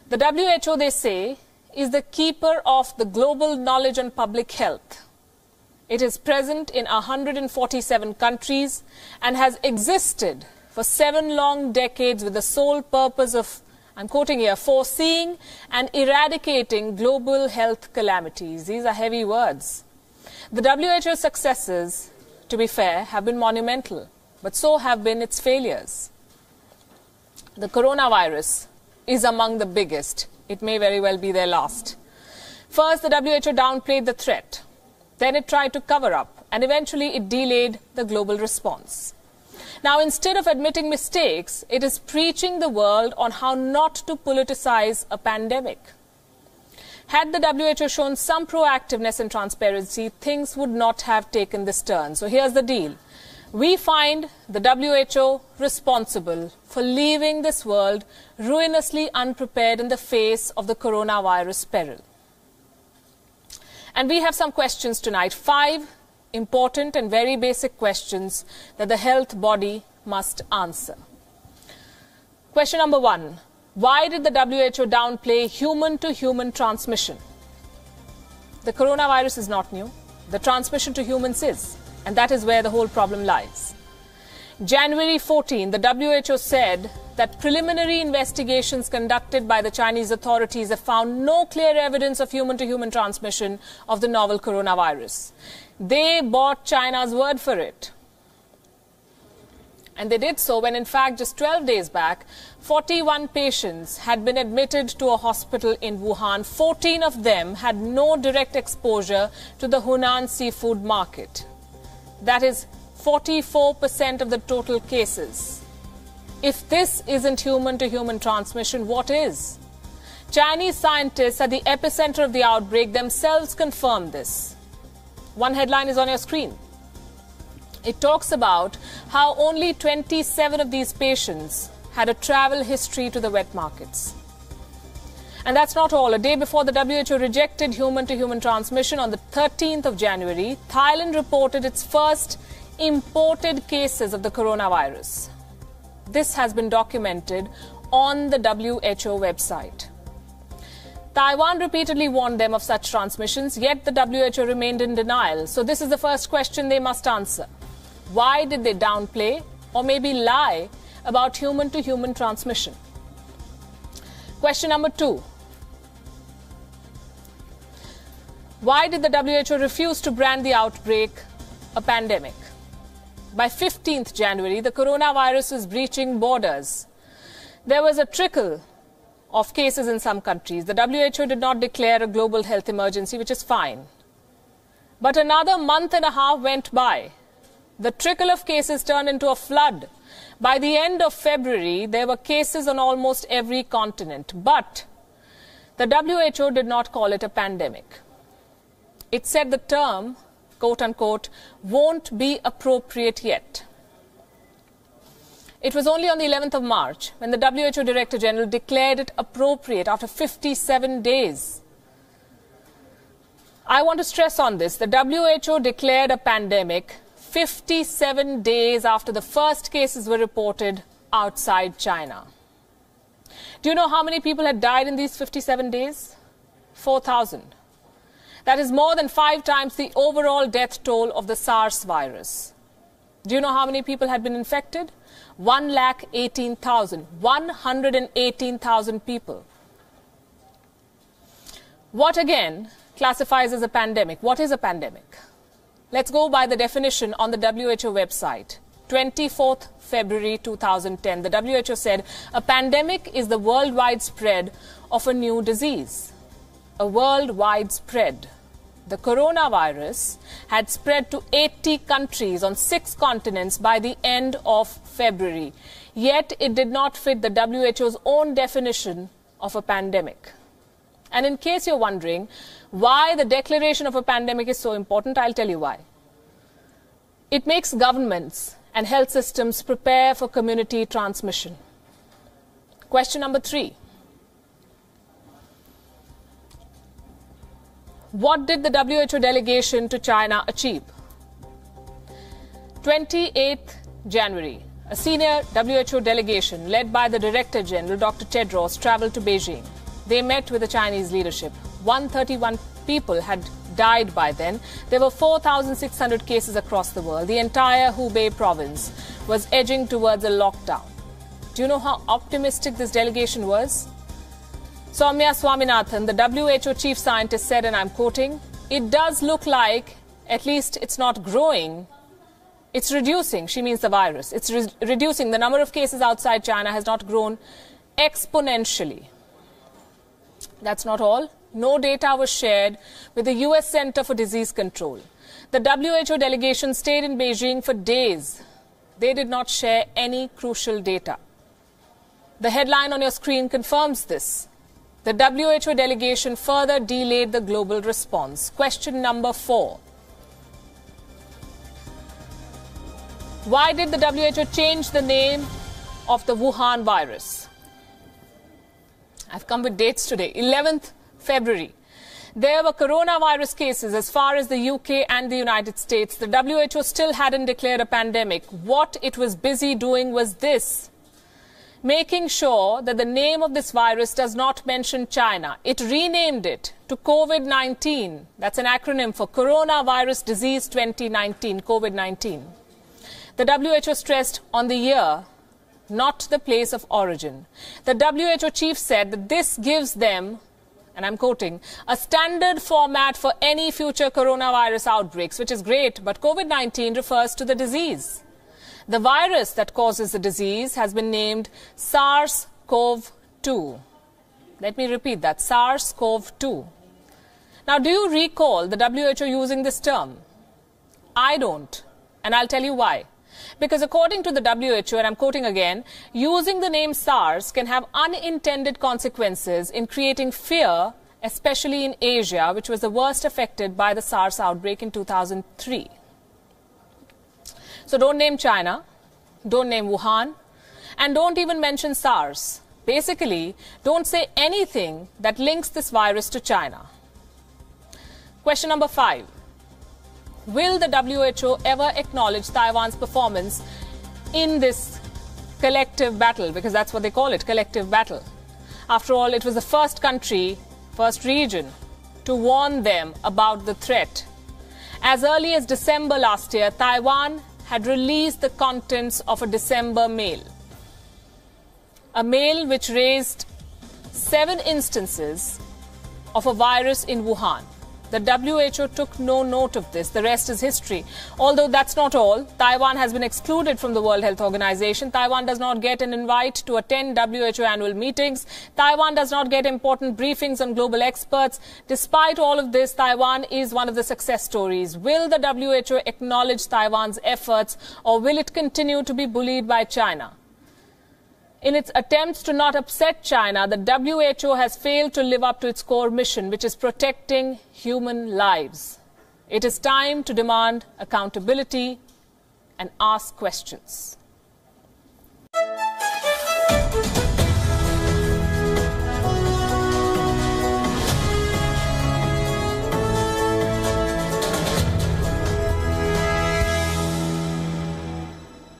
The WHO, they say, is the keeper of the global knowledge on public health. It is present in 147 countries and has existed for 7 long decades with the sole purpose of, I'm quoting here, foreseeing and eradicating global health calamities. These are heavy words. The WHO's successes, to be fair, have been monumental, but so have been its failures. The coronavirus is among the biggest. It may very well be their last. First, the WHO downplayed the threat. Then it tried to cover up, and eventually it delayed the global response. Now, instead of admitting mistakes, it is preaching the world on how not to politicize a pandemic. Had the WHO shown some proactiveness and transparency, things would not have taken this turn. So here's the deal. We find the WHO responsible for leaving this world ruinously unprepared in the face of the coronavirus peril. And we have some questions tonight, 5 important and very basic questions that the health body must answer. Question number 1. Why did the WHO downplay human-to-human transmission? The coronavirus is not new. The transmission to humans is. And that is where the whole problem lies. January 14, the WHO said that preliminary investigations conducted by the Chinese authorities have found no clear evidence of human-to-human transmission of the novel coronavirus. They bought China's word for it. And they did so when, in fact, just 12 days back, 41 patients had been admitted to a hospital in Wuhan. 14 of them had no direct exposure to the Hunan seafood market. That is 44% of the total cases. If this isn't human-to-human transmission, what is? Chinese scientists at the epicenter of the outbreak themselves confirmed this. One headline is on your screen. It talks about how only 27 of these patients had a travel history to the wet markets. And that's not all. A day before the WHO rejected human-to-human transmission on the 13th of January, Thailand reported its first imported cases of the coronavirus. This has been documented on the WHO website. Taiwan repeatedly warned them of such transmissions, yet the WHO remained in denial. So this is the first question they must answer. Why did they downplay or maybe lie about human-to-human transmission? Question number 2. Why did the WHO refuse to brand the outbreak a pandemic? By 15th January, the coronavirus was breaching borders. There was a trickle of cases in some countries. The WHO did not declare a global health emergency, which is fine. But another month and a half went by. The trickle of cases turned into a flood. By the end of February, there were cases on almost every continent. But the WHO did not call it a pandemic. It said the term, quote-unquote, won't be appropriate yet. It was only on the 11th of March when the WHO Director General declared it appropriate after 57 days. I want to stress on this. The WHO declared a pandemic 57 days after the first cases were reported outside China. Do you know how many people had died in these 57 days? 4,000. That is more than 5 times the overall death toll of the SARS virus. Do you know how many people had been infected? 118,000. 118,000 people. What again classifies as a pandemic? What is a pandemic? Let's go by the definition on the WHO website. 24th February 2010, the WHO said a pandemic is the worldwide spread of a new disease. A worldwide spread. The coronavirus had spread to 80 countries on 6 continents by the end of February. Yet it did not fit the WHO's own definition of a pandemic. And in case you're wondering why the declaration of a pandemic is so important, I'll tell you why. It makes governments and health systems prepare for community transmission. Question number 3. What did the WHO delegation to China achieve? 28th January, a senior WHO delegation led by the Director General, Dr. Tedros, traveled to Beijing. They met with the Chinese leadership. 131 people had died by then. There were 4,600 cases across the world. The entire Hubei province was edging towards a lockdown. Do you know how optimistic this delegation was? Soumya Swaminathan, the WHO chief scientist, said, and I'm quoting, "It does look like, at least it's not growing, it's reducing." She means the virus. It's reducing. The number of cases outside China has not grown exponentially. That's not all. No data was shared with the US Center for Disease Control. The WHO delegation stayed in Beijing for days. They did not share any crucial data. The headline on your screen confirms this. The WHO delegation further delayed the global response. Question number 4. Why did the WHO change the name of the Wuhan virus? I've come with dates today. 11th February. There were coronavirus cases as far as the UK and the United States. The WHO still hadn't declared a pandemic. What it was busy doing was this: making sure that the name of this virus does not mention China. It renamed it to COVID-19. That's an acronym for Coronavirus Disease 2019, COVID-19. The WHO stressed on the year, not the place of origin. The WHO chief said that this gives them, and I'm quoting, "a standard format for any future coronavirus outbreaks," which is great, but COVID-19 refers to the disease. The virus that causes the disease has been named SARS-CoV-2. Let me repeat that, SARS-CoV-2. Now, do you recall the WHO using this term? I don't, and I'll tell you why. Because according to the WHO, and I'm quoting again, using the name SARS can have unintended consequences in creating fear, especially in Asia, which was the worst affected by the SARS outbreak in 2003. So don't name China, don't name Wuhan, and don't even mention SARS. Basically, don't say anything that links this virus to China. Question number 5. Will the WHO ever acknowledge Taiwan's performance in this collective battle? Because that's what they call it, collective battle. After all, it was the first country, first region, to warn them about the threat. As early as December last year, Taiwan had released the contents of a December mail. A mail which raised 7 instances of a virus in Wuhan. The WHO took no note of this. The rest is history. Although that's not all. Taiwan has been excluded from the World Health Organization. Taiwan does not get an invite to attend WHO annual meetings. Taiwan does not get important briefings on global experts. Despite all of this, Taiwan is one of the success stories. Will the WHO acknowledge Taiwan's efforts, or will it continue to be bullied by China? In its attempts to not upset China, the WHO has failed to live up to its core mission, which is protecting human lives. It is time to demand accountability and ask questions.